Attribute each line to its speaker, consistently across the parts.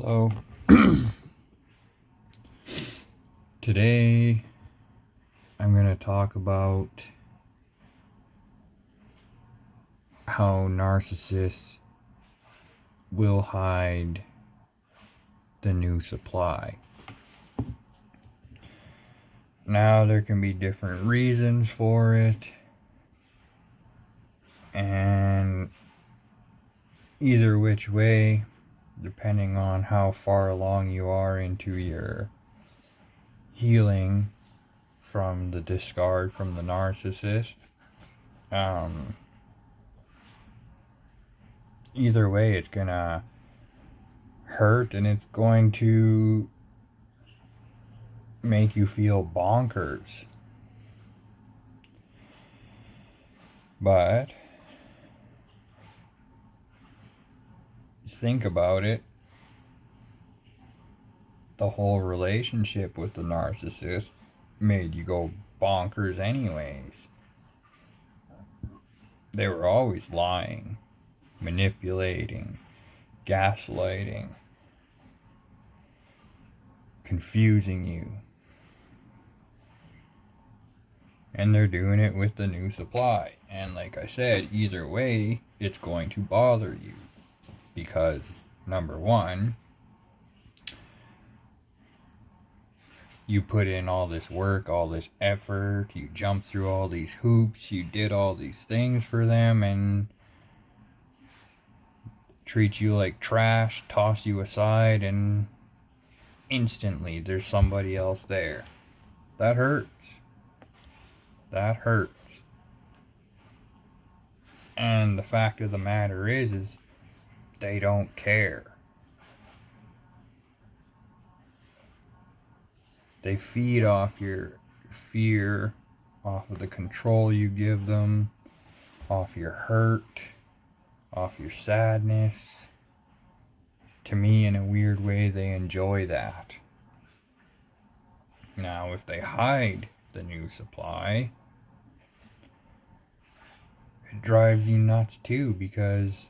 Speaker 1: Hello. Today I'm going to talk about how narcissists will hide the new supply. Now, there can be different reasons for it, and either which way, depending on how far along you are into your healing from the discard from the narcissist, either way it's gonna hurt, and it's going to make you feel bonkers. But think about it, the whole relationship with the narcissist made you go bonkers anyways. They were always lying, manipulating, gaslighting, confusing you. And they're doing it with the new supply. And like I said, either way, it's going to bother you. Because, number one, you put in all this work, all this effort, you jumped through all these hoops, you did all these things for them, and treat you like trash, toss you aside, and instantly there's somebody else there. That hurts. That hurts. And the fact of the matter is they don't care. They feed off your fear, off of the control you give them, off your hurt, off your sadness. To me, in a weird way, they enjoy that. Now, if they hide the new supply, it drives you nuts too, because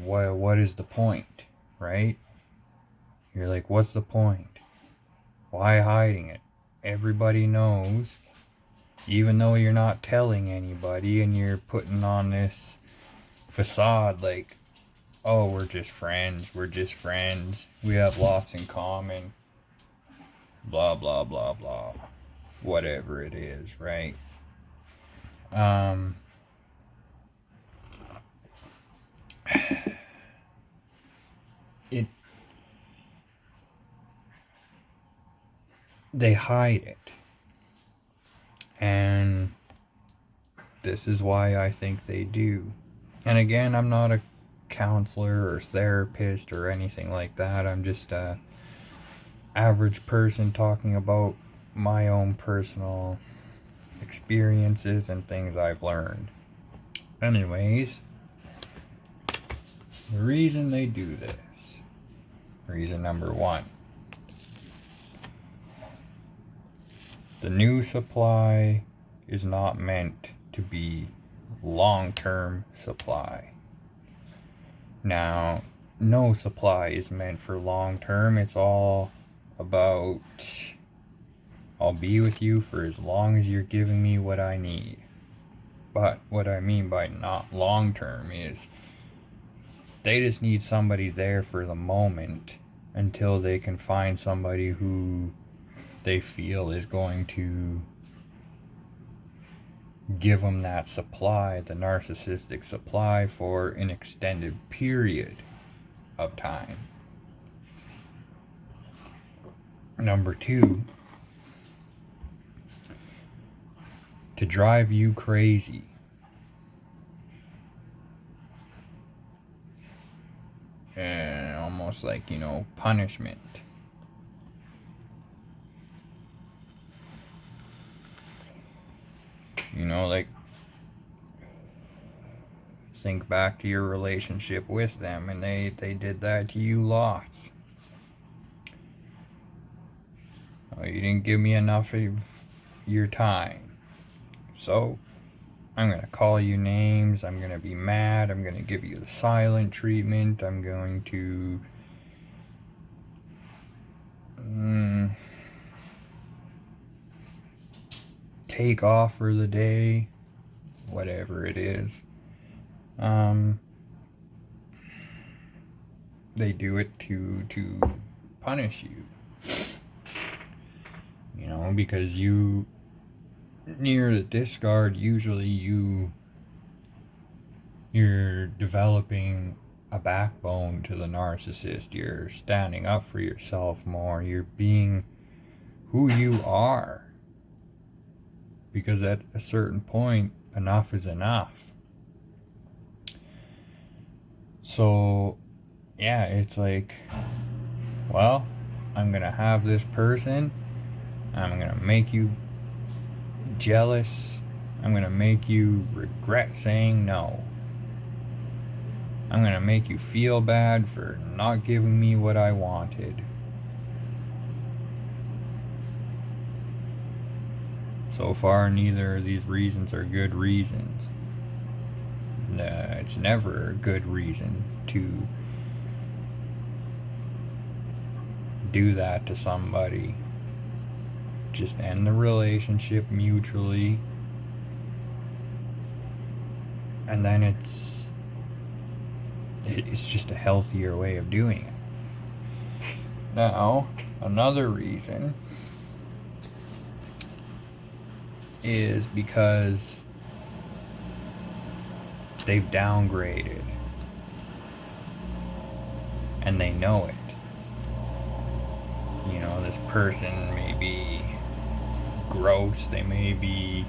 Speaker 1: what is the point, right? You're like, what's the point? Why hiding it? Everybody knows, even though you're not telling anybody, and you're putting on this facade like, oh, we're just friends, we have lots in common, blah blah blah blah, whatever it is, right? They hide it, and this is why I think they do. And again, I'm not a counselor or therapist or anything like that. I'm just a average person talking about my own personal experiences and things I've learned. Anyways, the reason they do this, reason number one, the new supply is not meant to be long-term supply. Now, no supply is meant for long-term. It's all about, I'll be with you for as long as you're giving me what I need. But what I mean by not long-term is they just need somebody there for the moment until they can find somebody who they feel is going to give them that supply, the narcissistic supply, for an extended period of time. Number two, to drive you crazy. And almost like, punishment. Like, think back to your relationship with them, and they did that to you lots. Oh, you didn't give me enough of your time, so I'm going to call you names. I'm going to be mad. I'm going to give you the silent treatment. I'm going to take off for the day. Whatever it is. They do it to punish you. You know, because you near the discard, usually you're developing a backbone to the narcissist. You're standing up for yourself more. You're being who you are. Because at a certain point, enough is enough. So, yeah, it's like, well, I'm gonna have this person. I'm gonna make you jealous. I'm gonna make you regret saying no. I'm gonna make you feel bad for not giving me what I wanted. So far, neither of these reasons are good reasons. It's never a good reason to do that to somebody. Just end the relationship mutually, and then it's just a healthier way of doing it. Now, another reason is because they've downgraded and they know it. You know, this person may be gross, they may be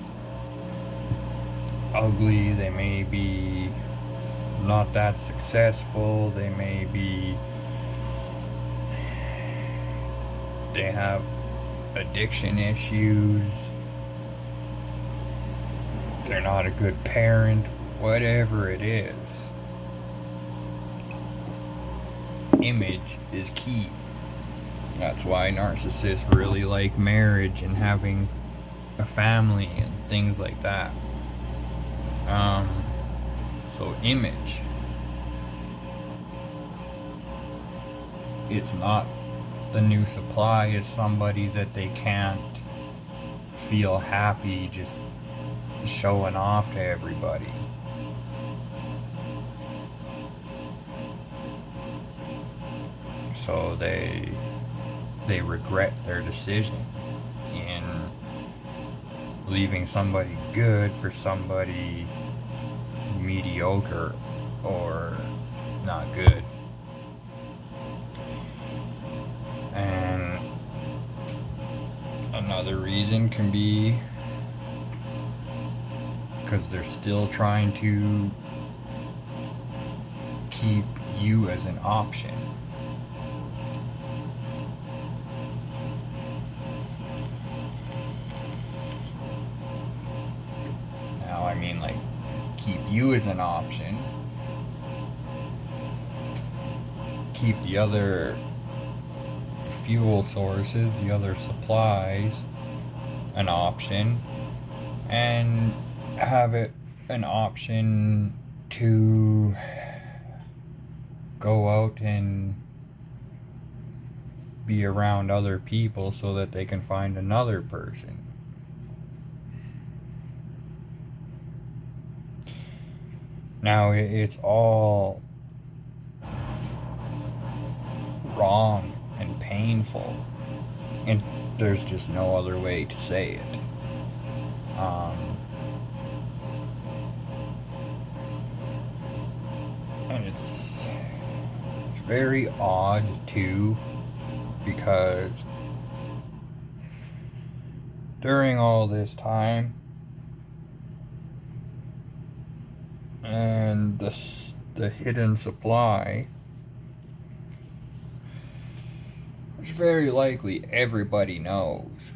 Speaker 1: ugly, they may be not that successful, they have addiction issues, they're not a good parent, whatever it is. Image is key. That's why narcissists really like marriage and having a family and things like that. So image. It's not the new supply, it's somebody that they can't feel happy just showing off to everybody. So they regret their decision in leaving somebody good for somebody mediocre or not good. And another reason can be because they're still trying to keep you as an option. Now, I mean, like, keep you as an option, keep the other fuel sources, the other supplies an option, and have it an option to go out and be around other people so that they can find another person. Now, it's all wrong and painful, and there's just no other way to say it. And it's very odd too, because during all this time and the hidden supply, which very likely everybody knows,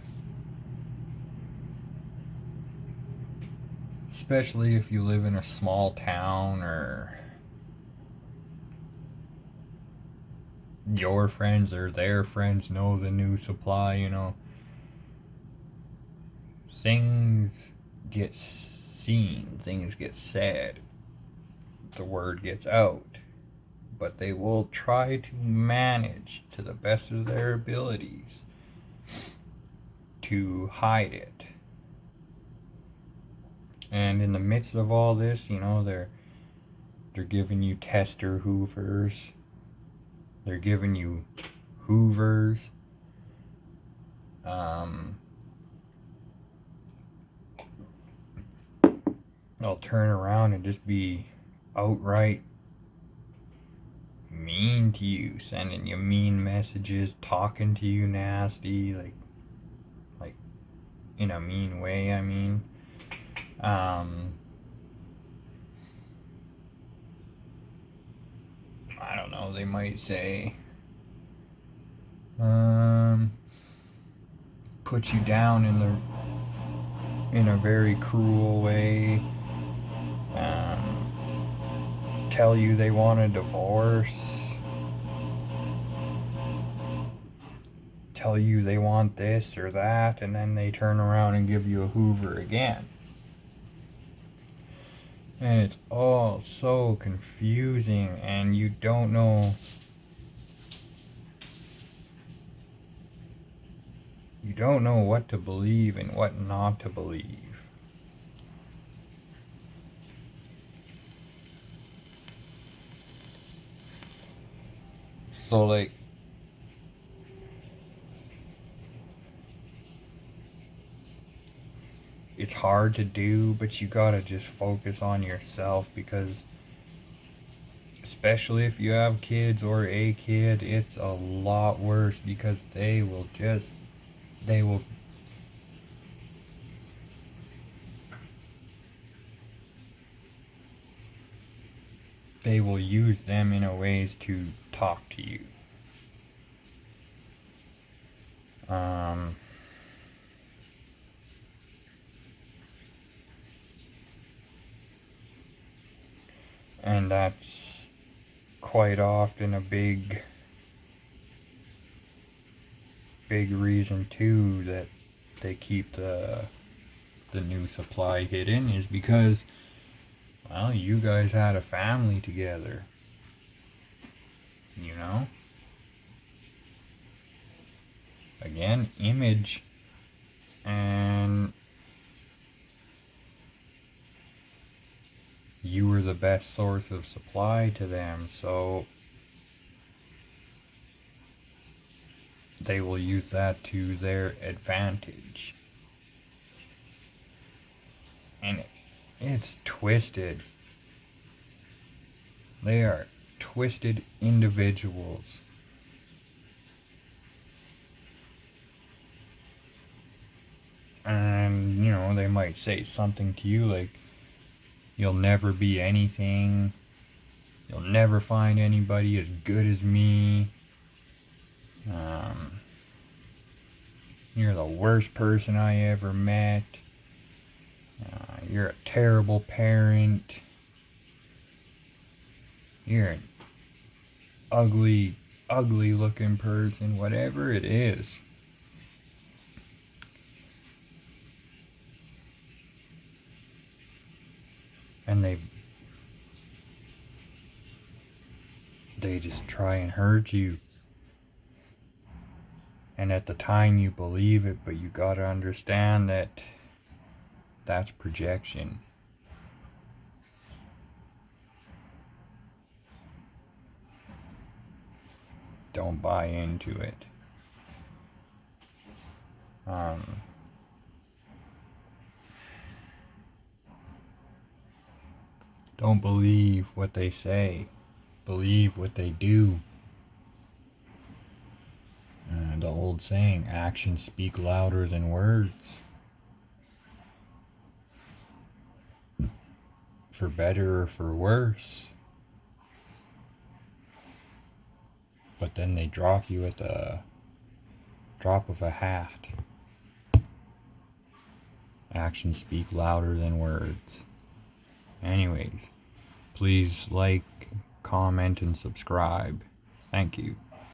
Speaker 1: especially if you live in a small town or your friends or their friends know the new supply, you know, things get seen, things get said, the word gets out. But they will try to manage to the best of their abilities to hide it. And in the midst of all this, they're giving you tester hoovers. They're giving you hoovers. They'll turn around and just be outright mean to you, sending you mean messages, talking to you nasty, like in a mean way, I mean. I don't know, they might say, put you down in a very cruel way, tell you they want a divorce, tell you they want this or that, and then they turn around and give you a hoover again. And it's all so confusing, and you don't know what to believe and what not to believe. So it's hard to do, but you gotta just focus on yourself, because especially if you have kids or a kid, it's a lot worse, because they will use them in a ways to talk to you. And that's quite often a big reason too that they keep the new supply hidden, is because, well, you guys had a family together, Again, image, and you were the best source of supply to them, so they will use that to their advantage. And it's twisted. They are twisted individuals. And, they might say something to you like, you'll never be anything. You'll never find anybody as good as me. You're the worst person I ever met. You're a terrible parent. You're an ugly looking person. Whatever it is. And they just try and hurt you. And at the time you believe it, but you gotta understand that that's projection. Don't buy into it. Don't believe what they say. Believe what they do. The old saying, actions speak louder than words. For better or for worse. But then they drop you at the drop of a hat. Actions speak louder than words. Anyways, please like, comment, and subscribe. Thank you.